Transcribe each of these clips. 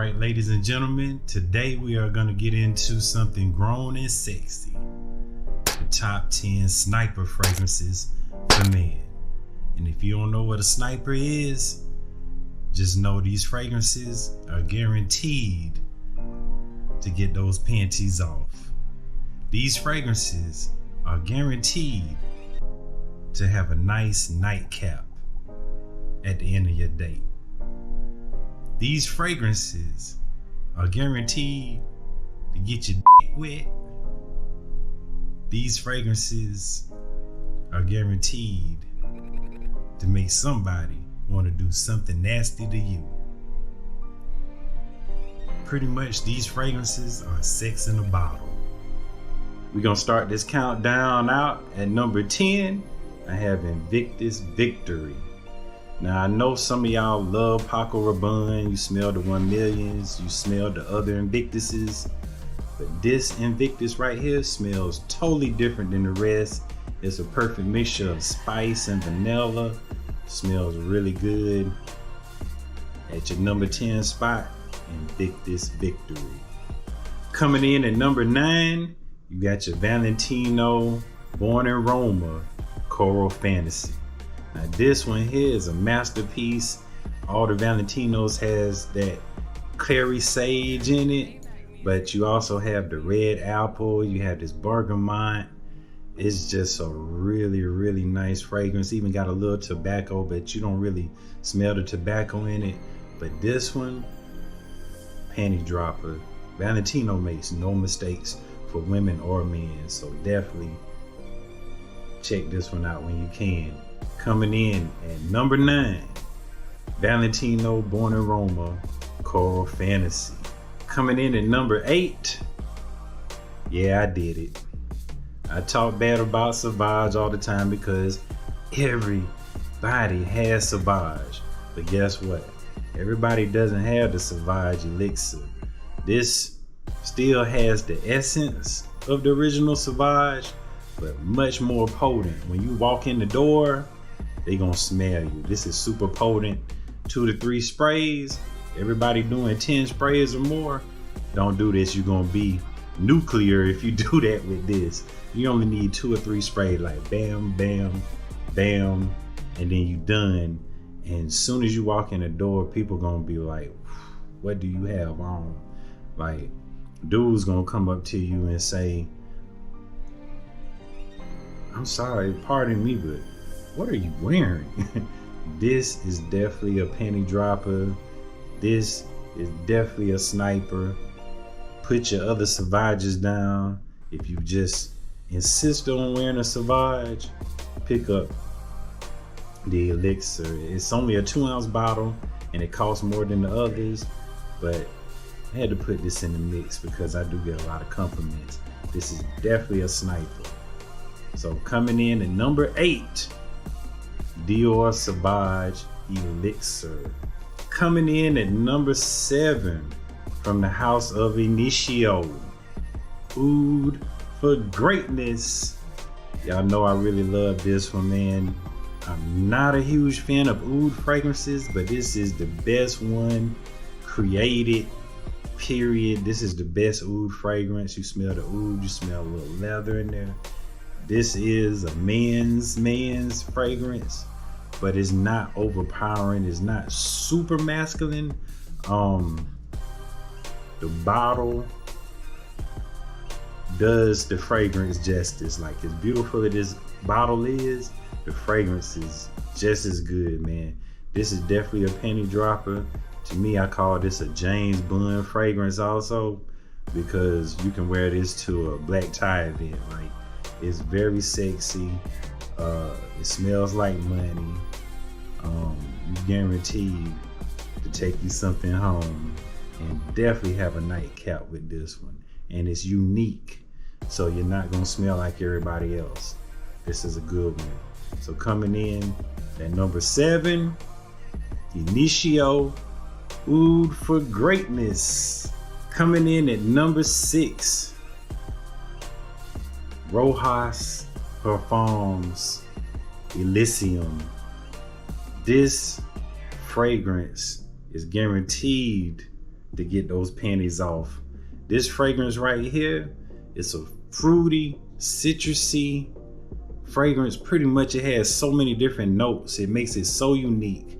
right, ladies and gentlemen, today we are going to get into something grown and sexy. The top 10 sniper fragrances for men. And if you don't know what a sniper is, just know these fragrances are guaranteed to get those panties off. These fragrances are guaranteed to have a nice nightcap at the end of your date. These fragrances are guaranteed to get your dick wet. These fragrances are guaranteed to make somebody want to do something nasty to you. Pretty much these fragrances are sex in a bottle. We're gonna start this countdown out at number 10. I have Invictus Victory. Now I know some of y'all love Paco Rabanne, you smell the 1 millions, you smell the other Invictuses, but this Invictus right here smells totally different than the rest. It's a perfect mixture of spice and vanilla. Smells really good. At your number 10 spot, Invictus Victory. Coming in at number 9, you got your Valentino Born in Roma Coral Fantasy. Now this one here is a masterpiece. All the Valentinos has that clary sage in it, but you also have the red apple, you have this bergamot. It's just a really nice fragrance. Even got a little tobacco, but you don't really smell the tobacco in it. But this one, panty dropper. Valentino makes no mistakes for women or men, so definitely check this one out when you can. Coming in at number 9, Valentino Born in Roma Coral Fantasy. Coming in at number 8, yeah, I did it. I talk bad about Sauvage all the time because everybody has Sauvage. But guess what? Everybody doesn't have the Sauvage elixir. This still has the essence of the original Sauvage, but much more potent. When you walk in the door, they gonna smell you. This is super potent. 2 to 3 sprays. Everybody doing 10 sprays or more. Don't do this. You're gonna be nuclear if you do that with this. You only need 2 or 3 sprays, like bam, bam, bam, and then you done. And as soon as you walk in the door, people gonna be like, what do you have on? Like, dude's gonna come up to you and say, I'm sorry, pardon me, but what are you wearing? This is definitely a panty dropper. This is definitely a sniper. Put your other Sauvages down. If you just insist on wearing a Sauvage, pick up the elixir. It's only a 2-ounce bottle and it costs more than the others, but I had to put this in the mix because I do get a lot of compliments. This is definitely a sniper. So coming in at number 8, Dior Sauvage Elixir. Coming in at number 7, from the house of Initio, Oud for Greatness. Y'all know I really love this one, man. I'm not a huge fan of oud fragrances, but this is the best one created, period. This is the best oud fragrance. You smell the oud, you smell a little leather in there. This is a man's fragrance, but it's not overpowering. It's not super masculine. The bottle does the fragrance justice. Like, as beautiful as this bottle is, the fragrance is just as good, man. This is definitely a panty dropper. To me, I call this a James Bond fragrance also, because you can wear this to a black tie event. Like, it's very sexy. It smells like money. You guaranteed to take you something home, and definitely have a nightcap with this one. And it's unique, so you're not gonna smell like everybody else. This is a good one. So coming in at number 7, Initio Oud for Greatness. Coming in at number 6, Rojas Parfums Elysium. This fragrance is guaranteed to get those panties off. This fragrance right here, it's a fruity, citrusy fragrance. Pretty much it has so many different notes. It makes it so unique.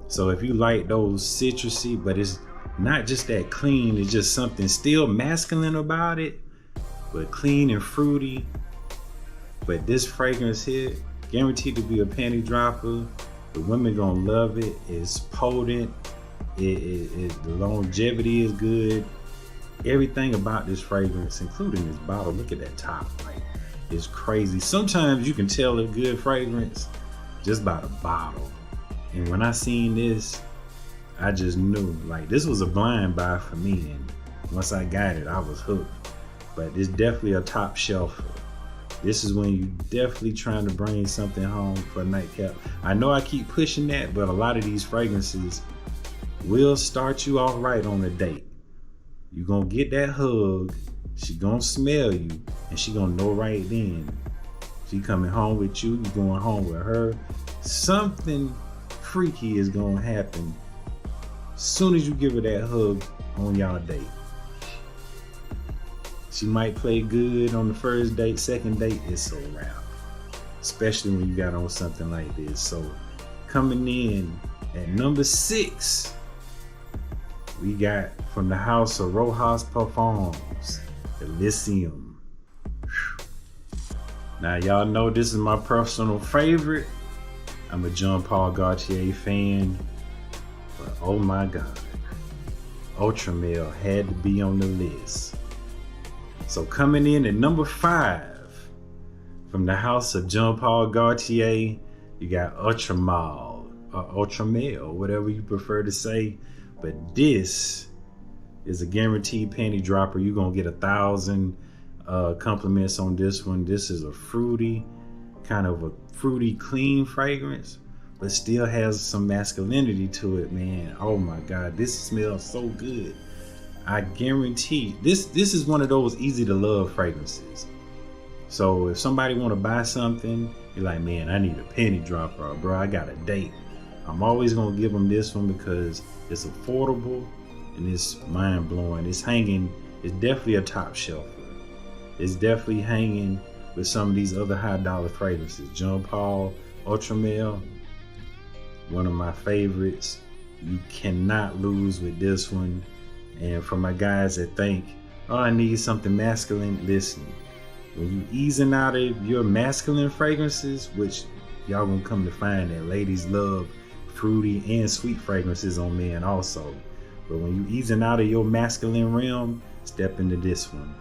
So if you like those citrusy, but it's not just that clean, it's just something still masculine about it, but clean and fruity. But this fragrance here, guaranteed to be a panty dropper. The women gonna love it. It's potent. The longevity is good. Everything about this fragrance, including this bottle, look at that top, like it's crazy. Sometimes you can tell a good fragrance just by the bottle. And when I seen this, I just knew, like, this was a blind buy for me. And once I got it, I was hooked. But it's definitely a top shelfer. This is when you definitely trying to bring something home for a nightcap. I know I keep pushing that, but a lot of these fragrances will start you off right on a date. You gonna get that hug, she gonna smell you, and she gonna know right then. She coming home with you, you going home with her. Something freaky is gonna happen as soon as you give her that hug on y'all date. She might play good on the first date, second date, it's a wrap. Especially when you got on something like this. So coming in at number 6, we got from the house of Rojas Parfums, Elysium. Now y'all know this is my personal favorite. I'm a Jean Paul Gaultier fan, but oh my God, Ultra Male had to be on the list. So coming in at number 5, from the house of Jean Paul Gaultier, you got Ultra Male, or Ultra Male, whatever you prefer to say. But this is a guaranteed panty dropper. You're gonna get 1,000 compliments on this one. This is a fruity, kind of a fruity, clean fragrance, but still has some masculinity to it, man. Oh my God, this smells so good. I guarantee this is one of those easy to love fragrances. So if somebody want to buy something, you're like, man, I need a panty dropper, bro. I got a date. I'm always gonna give them this one because it's affordable and it's mind blowing. It's hanging. It's definitely a top shelf. It's definitely hanging with some of these other high dollar fragrances. Jean Paul Ultra Male, one of my favorites. You cannot lose with this one. And for my guys that think, oh, I need something masculine, listen. When you easing out of your masculine fragrances, which y'all gonna come to find that ladies love fruity and sweet fragrances on men also. But when you easing out of your masculine realm, step into this one.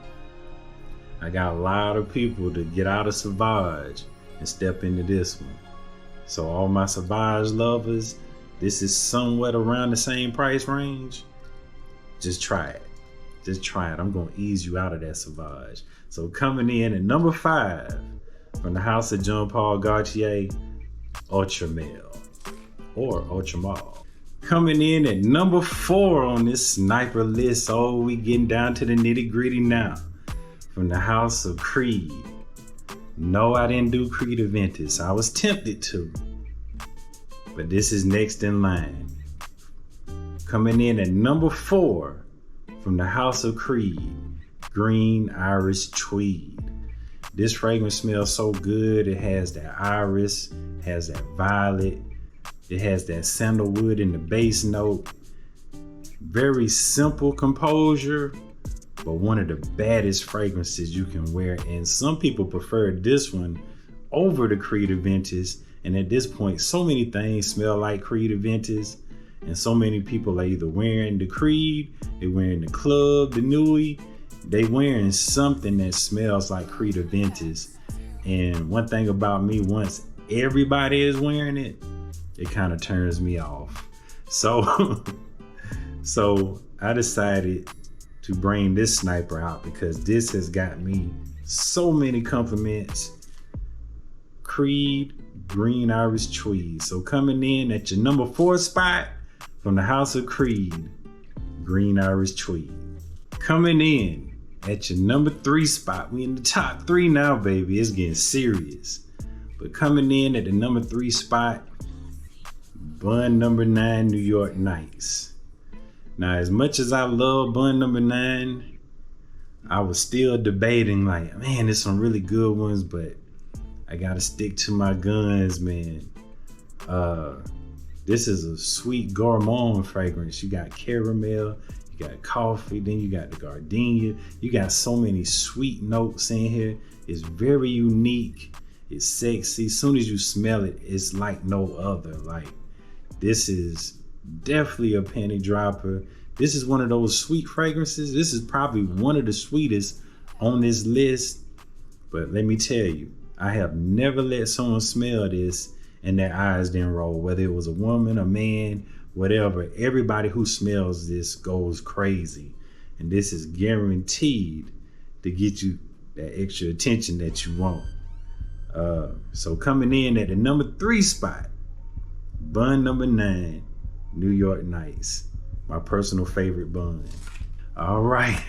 I got a lot of people to get out of Sauvage and step into this one. So all my Sauvage lovers, this is somewhat around the same price range. Just try it. Just try it. I'm going to ease you out of that Sauvage. So coming in at number 5 from the house of Jean Paul Gaultier, Ultra Male or Ultra Male. Coming in at number 4 on this sniper list. Oh, we getting down to the nitty gritty now. From the house of Creed. No, I didn't do Creed Aventus. I was tempted to. But this is next in line. Coming in at number 4 from the house of Creed, Green Iris Tweed. This fragrance smells so good. It has that iris, has that violet, it has that sandalwood in the base note. Very simple composure, but one of the baddest fragrances you can wear. And some people prefer this one over the Creed Aventus. And at this point, so many things smell like Creed Aventus. And so many people are either wearing the Creed, they're wearing the Club, the Nui, they wearing something that smells like Creed Aventus. And one thing about me, once everybody is wearing it, it kind of turns me off. So I decided to bring this sniper out because this has got me so many compliments. Creed Green Iris Tweed. So coming in at your number 4 spot from the house of Creed, Green Iris Tweed. Coming in at your number 3 spot. We in the top 3 now, baby. It's getting serious. But coming in at the number 3 spot, Bun number 9 New York Nights. Now, as much as I love bun number 9, I was still debating like, man, there's some really good ones, but I gotta stick to my guns, man. This is a sweet gourmand fragrance. You got caramel, you got coffee, then you got the gardenia. You got so many sweet notes in here. It's very unique. It's sexy. As soon as you smell it, it's like no other. Like, this is definitely a panty dropper. This is one of those sweet fragrances. This is probably one of the sweetest on this list. But let me tell you, I have never let someone smell this and their eyes didn't roll, whether it was a woman, a man, whatever. Everybody who smells this goes crazy. And this is guaranteed to get you that extra attention that you want. So coming in at the number 3 spot, bun number 9, New York Nights, my personal favorite bun. All right,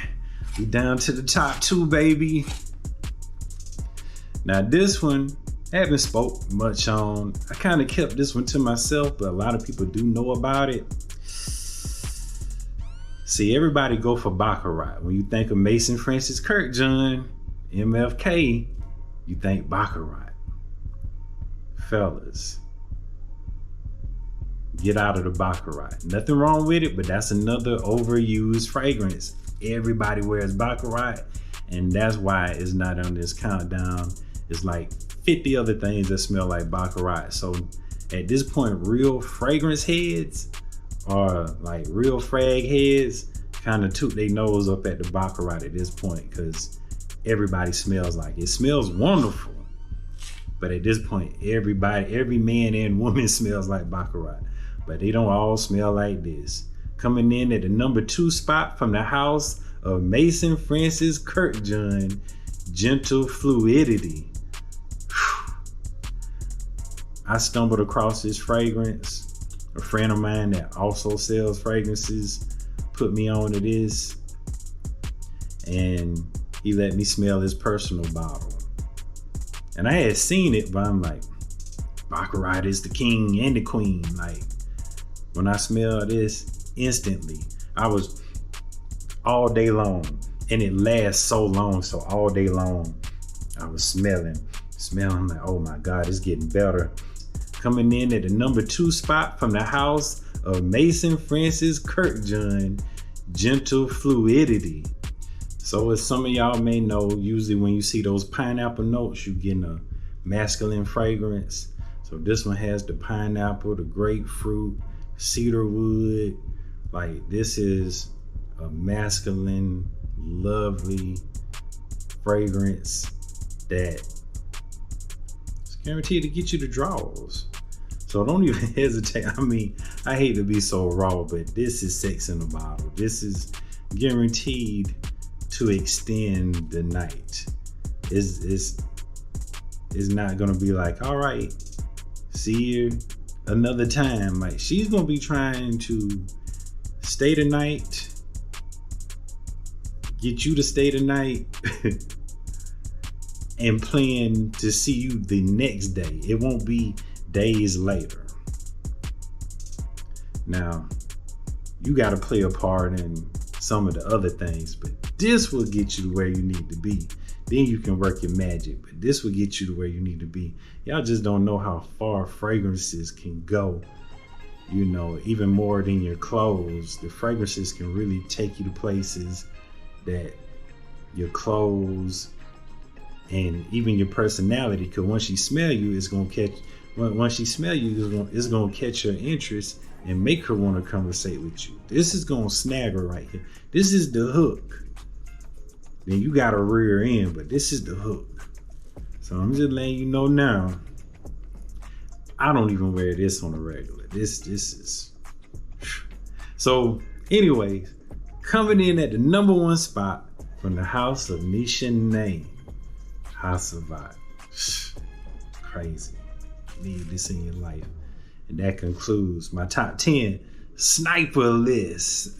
we down to the top 2, baby. Now this one, I haven't spoke much on. I kind of kept this one to myself, but a lot of people do know about it. See, everybody go for Baccarat. When you think of Mason Francis Kirkjohn, MFK, you think Baccarat. Fellas, get out of the Baccarat. Nothing wrong with it, but that's another overused fragrance. Everybody wears Baccarat, and that's why it's not on this countdown. It's like 50 other things that smell like Baccarat. So at this point, real fragrance heads or like real frag heads kind of toot their nose up at the Baccarat at this point, because everybody smells like it. It smells wonderful, but at this point, everybody, every man and woman smells like Baccarat, but they don't all smell like this. Coming in at the number 2 spot from the house of Mason Francis Kirkjohn, Gentle Fluidity. I stumbled across this fragrance. A friend of mine that also sells fragrances put me on to this, and he let me smell his personal bottle. And I had seen it, but I'm like, Baccarat is the king and the queen. Like, when I smelled this, instantly, I was all day long, and it lasts so long, so all day long, I was smelling like, oh my God, it's getting better. Coming in at the number 2 spot from the house of Mason Francis Kirkjohn, Gentle Fluidity. So as some of y'all may know, usually when you see those pineapple notes, you're getting a masculine fragrance. So this one has the pineapple, the grapefruit, cedar wood. Like, this is a masculine, lovely fragrance that is guaranteed to get you the draws. So don't even hesitate. I mean, I hate to be so raw, but this is sex in a bottle. This is guaranteed to extend the night. It's not gonna be like, all right, see you another time. Like, she's gonna be trying to stay the night, get you to stay the night, and plan to see you the next day. It won't be days later. Now, you got to play a part in some of the other things, but this will get you to where you need to be. Then you can work your magic, but this will get you to where you need to be. Y'all just don't know how far fragrances can go. You know, even more than your clothes, the fragrances can really take you to places that your clothes and even your personality, because once she smell you, it's gonna catch. Once she smell you, it's gonna catch her interest and make her want to conversate with you. This is gonna snag her right here. This is the hook. Then you got a rear end, but this is the hook. So I'm just letting you know now. I don't even wear this on a regular. This is. So, anyways, coming in at the number 1 spot from the house of Nisha Nain, Hasavat. Crazy. Need this in your life. And that concludes my top 10 sniper list.